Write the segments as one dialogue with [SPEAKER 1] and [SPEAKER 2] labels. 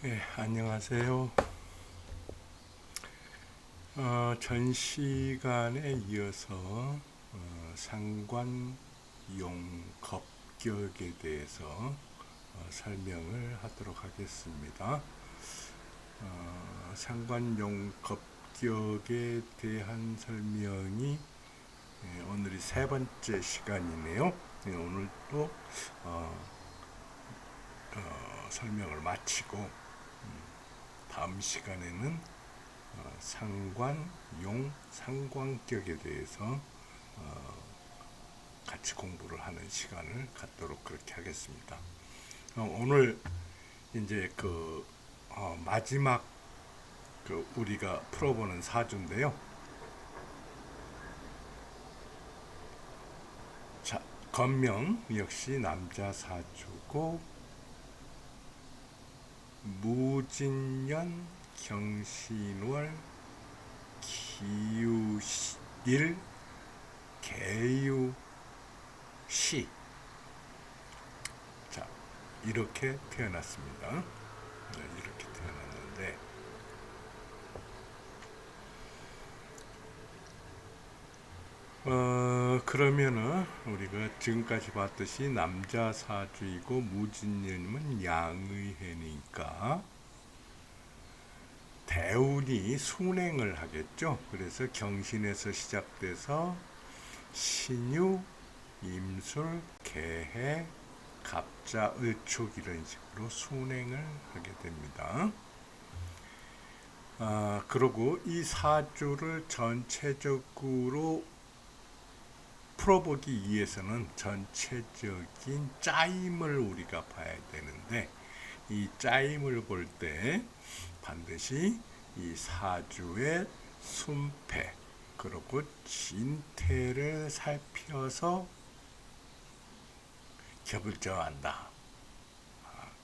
[SPEAKER 1] 네, 안녕하세요. 전 시간에 이어서 상관용겁격에 대해서 설명을 하도록 하겠습니다. 상관용겁격에 대한 설명이 오늘이 세 번째 시간이네요. 오늘도 설명을 마치고 다음 시간에는 상관격에 대해서 같이 공부를 하는 시간을 갖도록 그렇게 하겠습니다. 오늘 이제 마지막 우리가 풀어보는 사주인데요. 자, 건명 역시 남자 사주고 무진년 경신월 기유일 개유시, 자 이렇게 태어났습니다. 이렇게 태어났는데 그러면은 우리가 지금까지 봤듯이 남자 사주이고 무진년이면 양의 해니까 대운이 순행을 하겠죠. 그래서 경신에서 시작돼서 신유, 임술, 개해, 갑자, 을축 이런 식으로 순행을 하게 됩니다. 그리고 이 사주를 전체적으로 풀어보기 위해서는 전체적인 짜임을 우리가 봐야 되는데, 이 짜임을 볼 때 반드시 이 사주의 순패 그리고 진태를 살펴서 격을 정한다.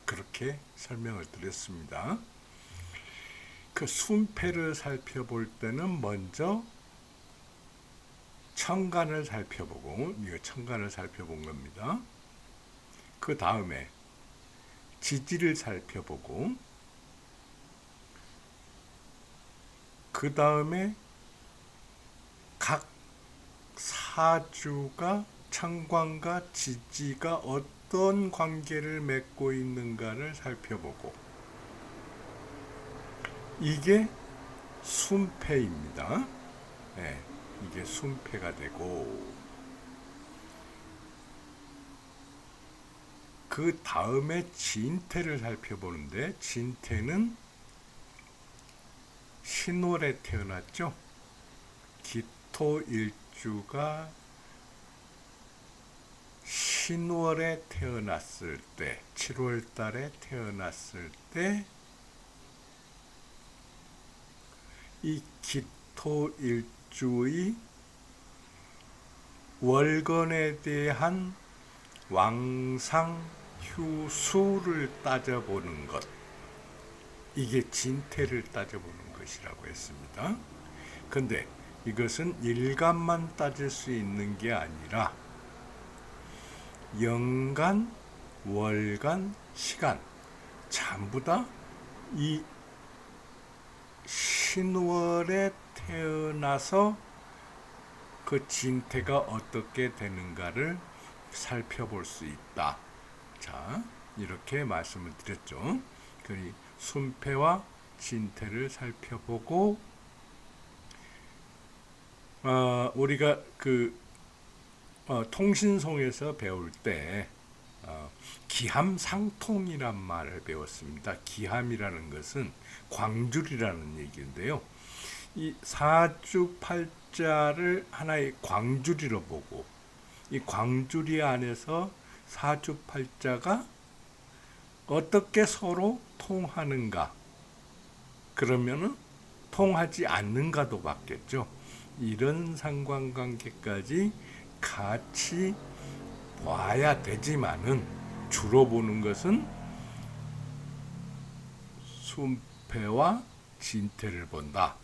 [SPEAKER 1] 그렇게 설명을 드렸습니다. 그 순패를 살펴볼 때는 먼저 천간을 살펴보고, 이거 천간을 살펴본 겁니다. 그 다음에 지지를 살펴보고, 그 다음에 각 사주가 천간과 지지가 어떤 관계를 맺고 있는가를 살펴보고, 이게 순패입니다. 네, 이게 순패가 되고, 그 다음에 진태를 살펴보는데, 진태는 신월에 태어났죠. 기토일주가 신월에 태어났을 때, 7월 달에 태어났을 때, 이 기토일주의 월건에 대한 왕상휴수를 따져보는 것, 이게 진태를 따져보는 것이라고 했습니다. 근데 이것은 일간만 따질 수 있는 게 아니라 연간, 월간, 시간 전부 다 이 신월에 태어나서 그 진태가 어떻게 되는가를 살펴볼 수 있다. 자, 이렇게 말씀을 드렸죠. 그리 순패와 진태를 살펴보고, 우리가 통신송에서 배울 때 기함상통이란 말을 배웠습니다. 기함이라는 것은 광줄이라는 얘기인데요. 이 사주팔자를 하나의 광줄이로 보고, 이 광줄이 안에서 사주팔자가 어떻게 서로 통하는가, 그러면은 통하지 않는가도 봤겠죠. 이런 상관관계까지 같이 봐야 되지만은 주로 보는 것은 순패와 진태를 본다.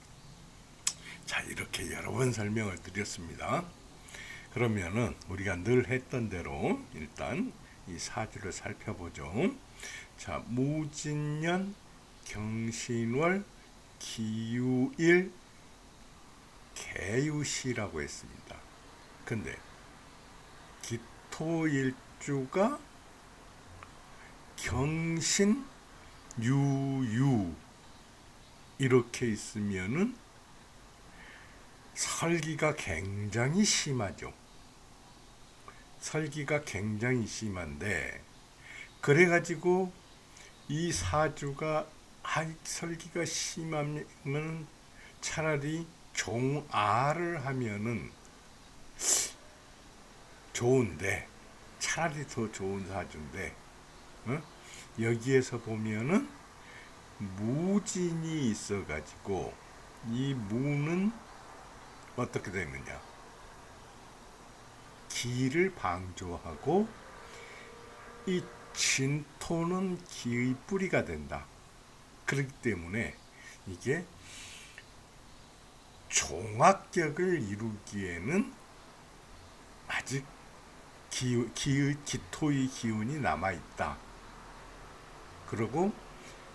[SPEAKER 1] 자, 이렇게 여러 번 설명을 드렸습니다. 그러면은 우리가 늘 했던 대로 일단 이 사주를 살펴보죠. 자, 무진년 경신월 기유일 개유시라고 했습니다. 근데 기토일주가 경신 유유 이렇게 있으면은 설기가 굉장히 심하죠. 설기가 굉장히 심한데, 그래가지고 이 사주가 설기가 심하면 차라리 종아를 하면은 좋은데, 차라리 더 좋은 사주인데, 어? 여기에서 보면은 무진이 있어가지고 이 무는 어떻게 되느냐, 기를 방조하고 이 진토는 기의 뿌리가 된다. 그렇기 때문에 이게 종합격을 이루기에는 아직 기토의 기운이 남아있다. 그리고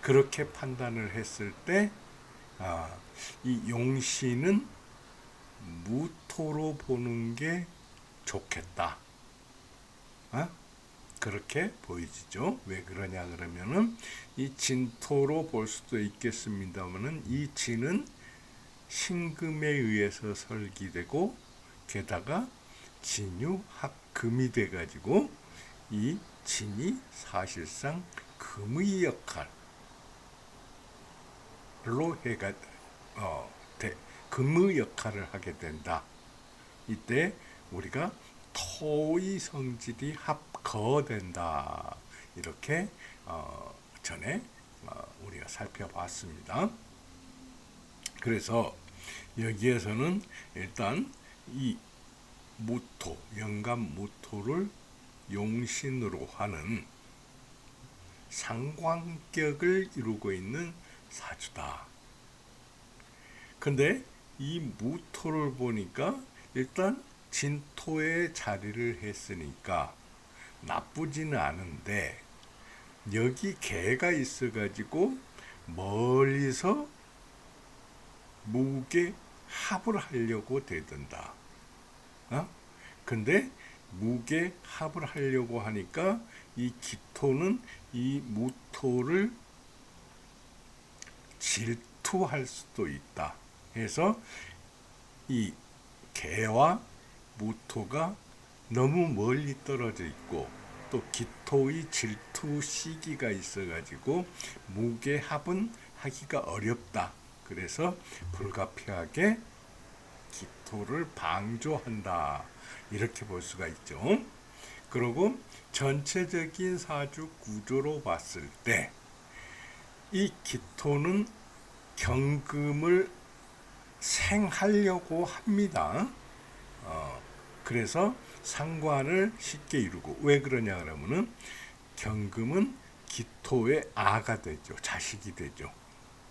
[SPEAKER 1] 그렇게 판단을 했을 때, 이 용신은 무토로 보는 게 좋겠다. 그렇게 보이지죠. 왜 그러냐 그러면은 이 진토로 볼 수도 있겠습니다만은 이 진은 신금에 의해서 설기되고, 게다가 진유합금이 돼가지고 이 진이 사실상 금의 역할로 해가 금의 역할을 하게 된다. 이때 우리가 토의 성질이 합거된다. 이렇게 전에 우리가 살펴봤습니다. 그래서 여기에서는 일단 이 무토, 영감 무토를 용신으로 하는 상관격을 이루고 있는 사주다. 근데 이 무토를 보니까 일단 진토에 자리를 했으니까 나쁘지는 않은데, 여기 개가 있어가지고 멀리서 무게 합을 하려고 되든다. 근데 무게 합을 하려고 하니까 이 기토는 이 무토를 질투할 수도 있다. 해서 이 개와 무토가 너무 멀리 떨어져 있고, 또 기토의 질투 시기가 있어가지고 무게합은 하기가 어렵다. 그래서 불가피하게 기토를 방조한다. 이렇게 볼 수가 있죠. 그리고 전체적인 사주 구조로 봤을 때 이 기토는 경금을 생하려고 합니다. 그래서 상관을 쉽게 이루고, 왜 그러냐 그러면은 경금은 기토의 아가 되죠. 자식이 되죠.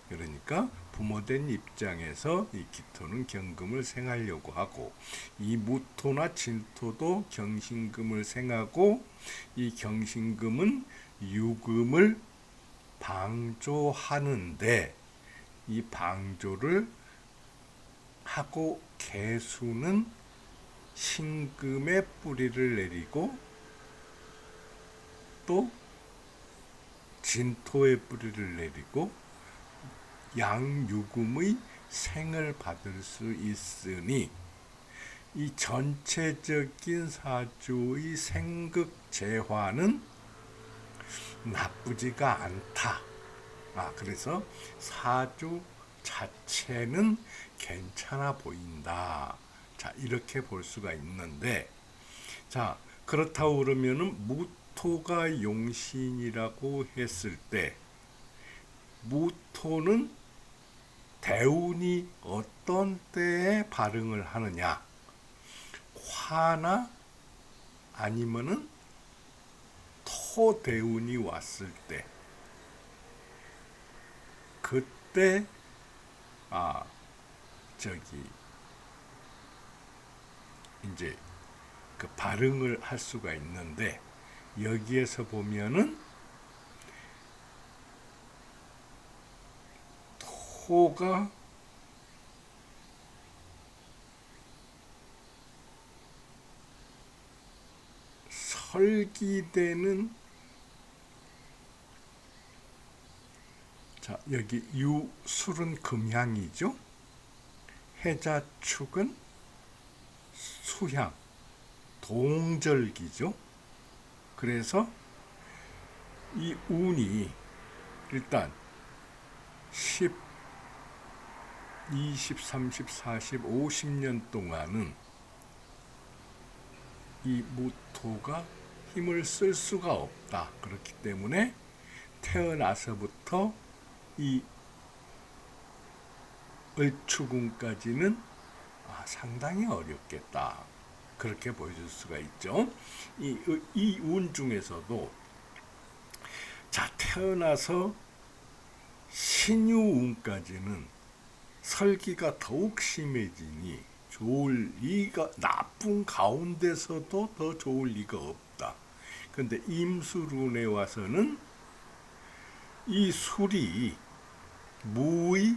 [SPEAKER 1] 그러니까 부모된 입장에서 이 기토는 경금을 생하려고 하고, 이 무토나 진토도 경신금을 생하고, 이 경신금은 유금을 방조하는데, 이 방조를 하고 개수는 신금의 뿌리를 내리고 또 진토의 뿌리를 내리고 양유금의 생을 받을 수 있으니, 이 전체적인 사주의 생극재화는 나쁘지가 않다. 그래서 사주 자체는 괜찮아 보인다. 자, 이렇게 볼 수가 있는데, 자, 그렇다고 그러면은 무토가 용신이라고 했을 때, 무토는 대운이 어떤 때에 발흥을 하느냐? 화나 아니면은 토대운이 왔을 때, 그때 이제 그 발흥을 할 수가 있는데, 여기에서 보면은 토가 설기되는, 자, 여기 유술은 금향이죠. 해자축은 수향, 동절기죠. 그래서 이 운이 일단 10, 20, 30, 40, 50년 동안은 이 무토가 힘을 쓸 수가 없다. 그렇기 때문에 태어나서부터 이 을추군까지는 상당히 어렵겠다. 그렇게 보여줄 수가 있죠. 이 운 중에서도 자, 태어나서 신유운까지는 설기가 더욱 심해지니 좋을 리가, 나쁜 가운데서도 더 좋을 리가 없다. 근데 임술운에 와서는 이 술이 무의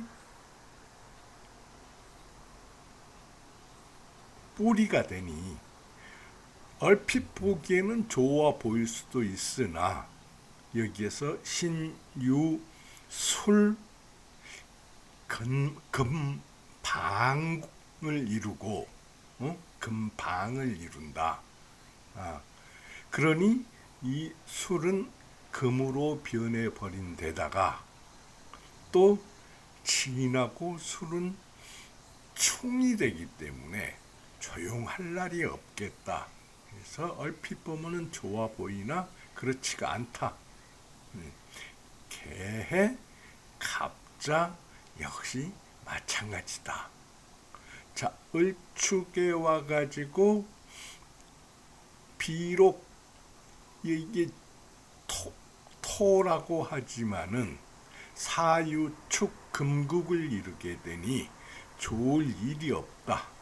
[SPEAKER 1] 뿌리가 되니 얼핏 보기에는 좋아 보일 수도 있으나 여기에서 신유 술 금방을 이루고 금방을 이룬다. 그러니 이 술은 금으로 변해버린 데다가 또 진하고 술은 충이 되기 때문에 조용할 날이 없겠다. 그래서 얼핏 보면은 좋아 보이나 그렇지가 않다. 개해, 갑자 역시 마찬가지다. 자, 을축에 와가지고 비록 이게 토라고 하지만은 사유축 금국을 이루게 되니 좋을 일이 없다.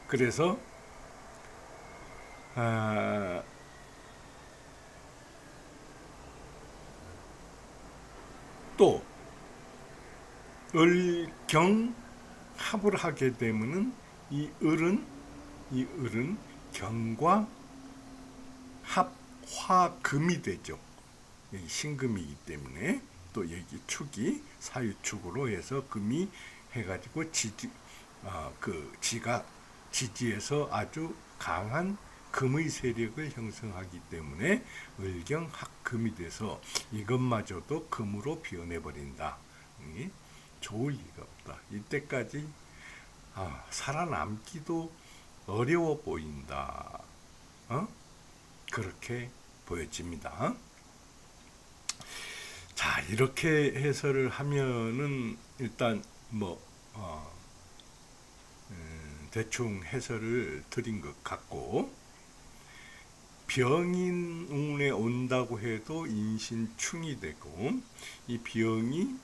[SPEAKER 1] 그래서 또 을경 합을 하게 되면은 이 을은 경과 합화금이 되죠. 여기 신금이기 때문에 또 여기 축이 사유축으로 해서 금이 해가지고 지지에서 아주 강한 금의 세력을 형성하기 때문에 을경합금이 돼서 이것마저도 금으로 변해버린다. 좋을 리가 없다. 이때까지 살아남기도 어려워 보인다. 그렇게 보여집니다. 자, 이렇게 해설을 하면은 일단 대충 해설을 드린 것 같고, 병인운에 온다고 해도 인신충이 되고, 이 병이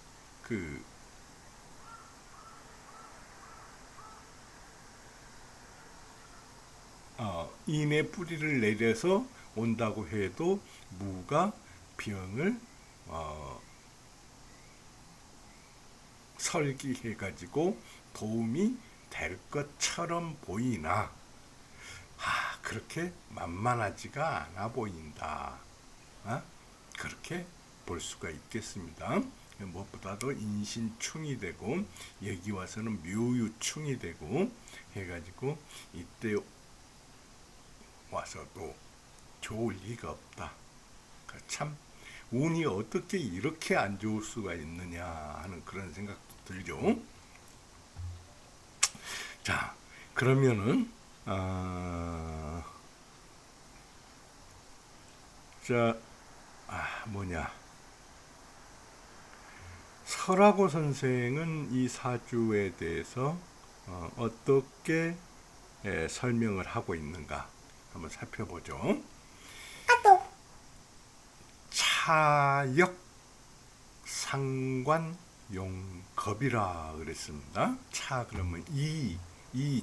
[SPEAKER 1] 인의 뿌리를 내려서 온다고 해도 무가 병을 설기해가지고 도움이 될 것처럼 보이나 그렇게 만만하지가 않아 보인다. 그렇게 볼 수가 있겠습니다. 무엇보다도 인신충이 되고 여기 와서는 묘유충이 되고 해가지고 이때 와서도 좋을 리가 없다. 참 운이 어떻게 이렇게 안 좋을 수가 있느냐 하는 그런 생각도 들죠. 자, 그러면은 설하고 선생은 이 사주에 대해서 어떻게 설명을 하고 있는가 한번 살펴보죠. 차역 상관 용겁이라 그랬습니다. 차 그러면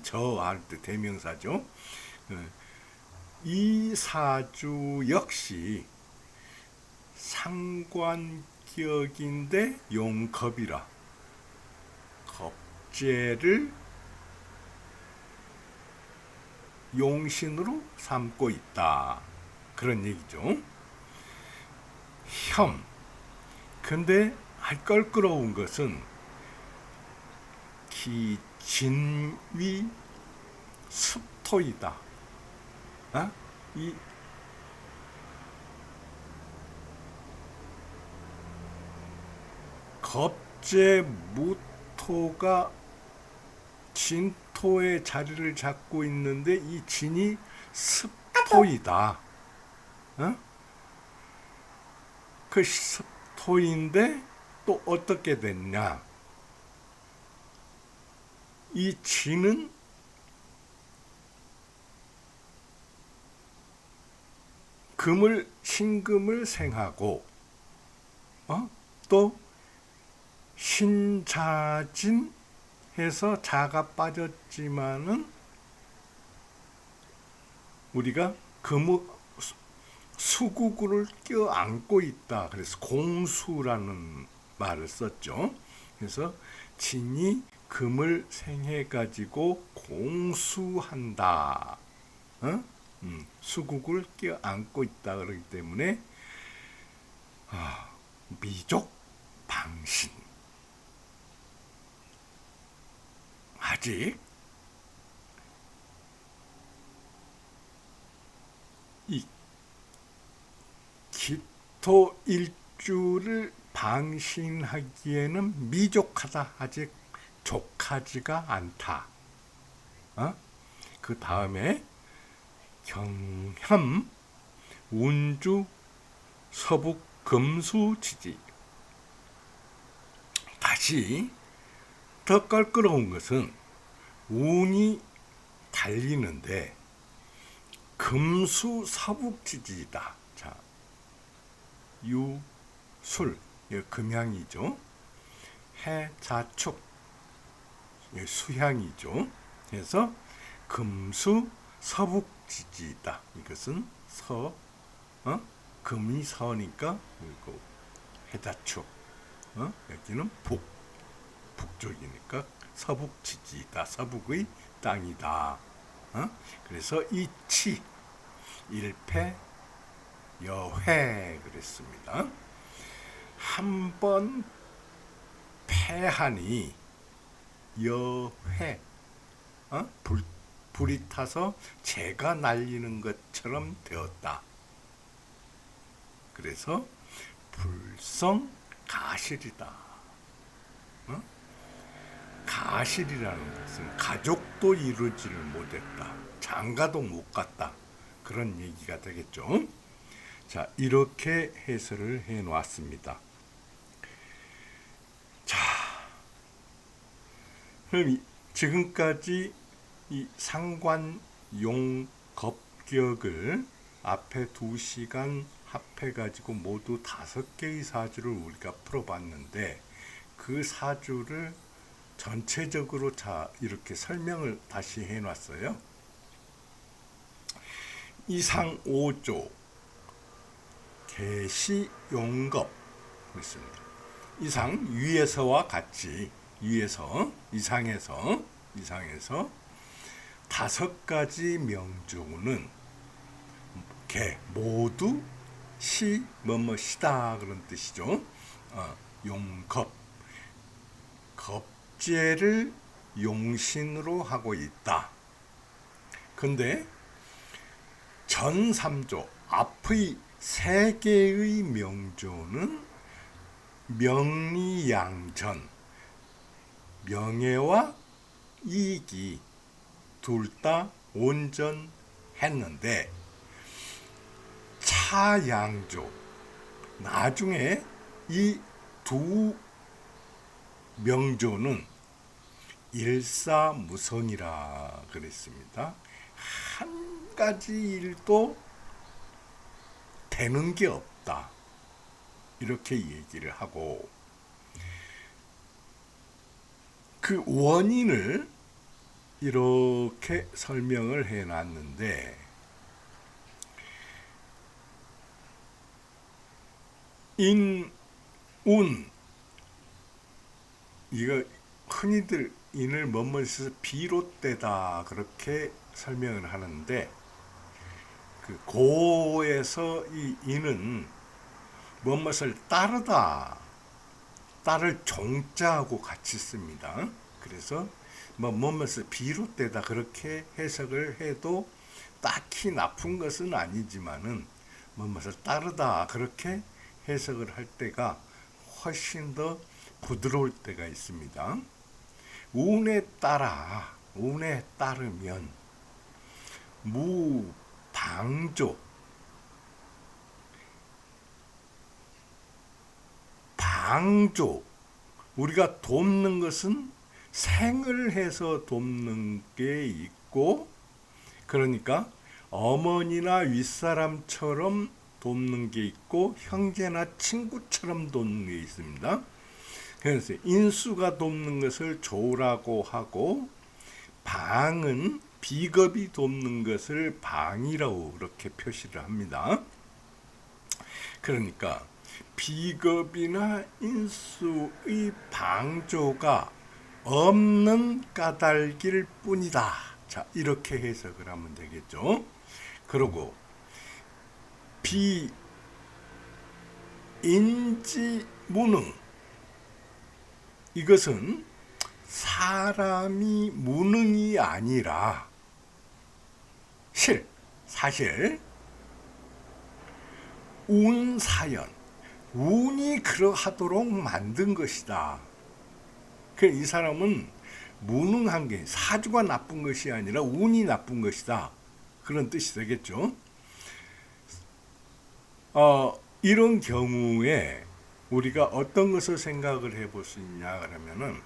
[SPEAKER 1] 저 할 때 대명사죠. 이 사주 역시 상관기에 겁격인데 용겁이라 겁재를 용신으로 삼고 있다. 그런 얘기죠. 혐. 근데 껄끄러운 것은 기진위 습토이다. 이 겁재 무토가 진토의 자리를 잡고 있는데 이 진이 습토이다. 그 습토인데 또 어떻게 됐냐? 이 진은 신금을 생하고 또 신자진 해서 자가 빠졌지만은 우리가 수구구를 껴안고 있다. 그래서 공수라는 말을 썼죠. 그래서 진이 금을 생해 가지고 공수한다. 수국을 껴안고 있다. 그렇기 때문에 미족 방신. 아직 이 기토 일주를 방신하기에는 미족하다. 아직 족하지가 않다. 그 다음에 경혐 운주 서북 금수지지. 다시 더 껄끄러운 것은 운이 달리는데 금수 서북지지다. 자, 유술 금향이죠. 해자축 수향이죠. 그래서 금수 서북지지다. 이것은 금이 서니까 그리고 해자축 여기는 북쪽이니까 서북지지다. 서북의 땅이다. 그래서 이치 일패 여회 그랬습니다. 한번 패하니 여회 불이 타서 재가 날리는 것처럼 되었다. 그래서 불성 가실이다. 가실이라는 것은 가족도 이루지를 못했다. 장가도 못 갔다. 그런 얘기가 되겠죠. 자, 이렇게 해설을 해 놓았습니다. 자, 그럼 지금까지 이 상관용겁격을 앞에 2시간 합해가지고 모두 5개의 사주를 우리가 풀어봤는데 그 사주를 전체적으로 이렇게 설명을 다시 해놨어요. 이상 5조 개시용겁 있습니다. 이상 위에서와 같이 이상에서 5가지 명조는 모두 시다 그런 뜻이죠. 용겁 겁재를 용신으로 하고 있다. 근데 전 3조 앞의 3개의 명조는 명리양전 명예와 이익이 둘 다 온전했는데 차양조 나중에 이 두 명조는 일사무성이라 그랬습니다. 한 가지 일도 되는 게 없다. 이렇게 얘기를 하고 그 원인을 이렇게 설명을 해놨는데 운, 이거 흔히들 인을 뭐뭐에서 비롯되다 그렇게 설명을 하는데, 그 고에서 이 인은 뭐뭇을 따르다, 따를 종자하고 같이 씁니다. 그래서 뭐뭇을 비롯되다 그렇게 해석을 해도 딱히 나쁜 것은 아니지만은 뭐뭇을 따르다 그렇게 해석을 할 때가 훨씬 더 부드러울 때가 있습니다. 운에 따르면 무방조, 방조, 우리가 돕는 것은 생을 해서 돕는 게 있고, 그러니까 어머니나 윗사람처럼 돕는 게 있고 형제나 친구처럼 돕는 게 있습니다. 그래서 인수가 돕는 것을 조라고 하고, 방은 비겁이 돕는 것을 방이라고 그렇게 표시를 합니다. 그러니까 비겁이나 인수의 방조가 없는 까닭일 뿐이다. 자, 이렇게 해석을 하면 되겠죠. 그리고 비인지무능, 이것은 사람이 무능이 아니라 사실 운사연, 운이 그러하도록 만든 것이다. 이 사람은 무능한 게, 사주가 나쁜 것이 아니라 운이 나쁜 것이다, 그런 뜻이 되겠죠. 이런 경우에 우리가 어떤 것을 생각을 해볼 수 있냐 그러면은,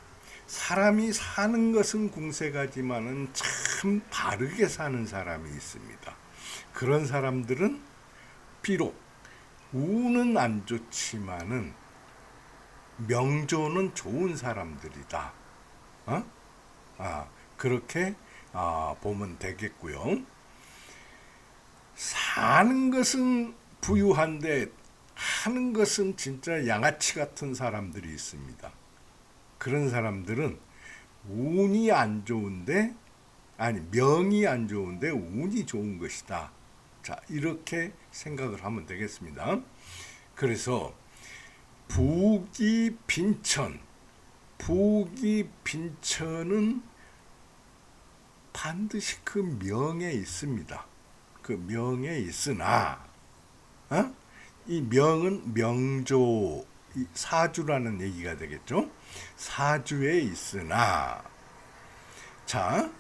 [SPEAKER 1] 사람이 사는 것은 궁색하지만은 참 바르게 사는 사람이 있습니다. 그런 사람들은 비록 운은 안 좋지만은 명조는 좋은 사람들이다. 그렇게 보면 되겠고요. 사는 것은 부유한데 하는 것은 진짜 양아치 같은 사람들이 있습니다. 그런 사람들은 운이 안 좋은데, 명이 안 좋은데 운이 좋은 것이다. 자, 이렇게 생각을 하면 되겠습니다. 그래서 부기빈천은 반드시 그 명에 있습니다. 그 명에 있으나, 이 명은 명조, 사주라는 얘기가 되겠죠. 사주에 있으나, 자,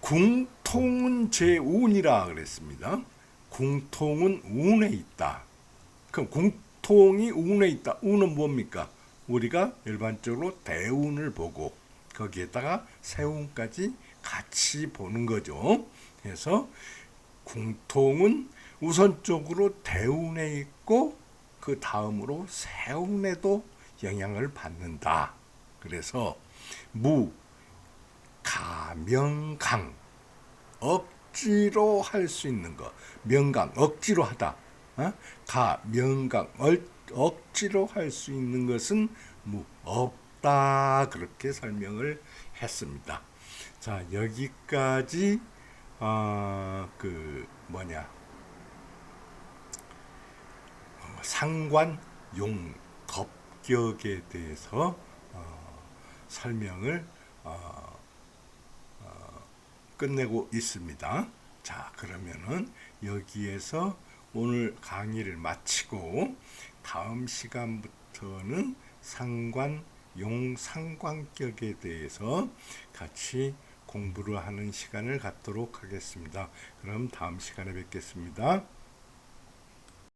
[SPEAKER 1] 궁통은 제운이라 그랬습니다. 궁통은 운에 있다. 그럼 궁통이 운에 있다. 운은 뭡니까? 우리가 일반적으로 대운을 보고 거기에다가 세운까지 같이 보는 거죠. 그래서 궁통은 우선적으로 대운에 있고 그 다음으로 세운에도 영향을 받는다. 그래서 무, 가명강, 억지로 할 수 있는 것, 명강, 억지로 하다. 가명강, 억지로 할 수 있는 것은 없다. 그렇게 설명을 했습니다. 자, 여기까지 상관 용겁격에 대해서 설명을 끝내고 있습니다. 자, 그러면은 여기에서 오늘 강의를 마치고 다음 시간부터는 상관 용상관격에 대해서 같이 공부를 하는 시간을 갖도록 하겠습니다. 그럼 다음 시간에 뵙겠습니다.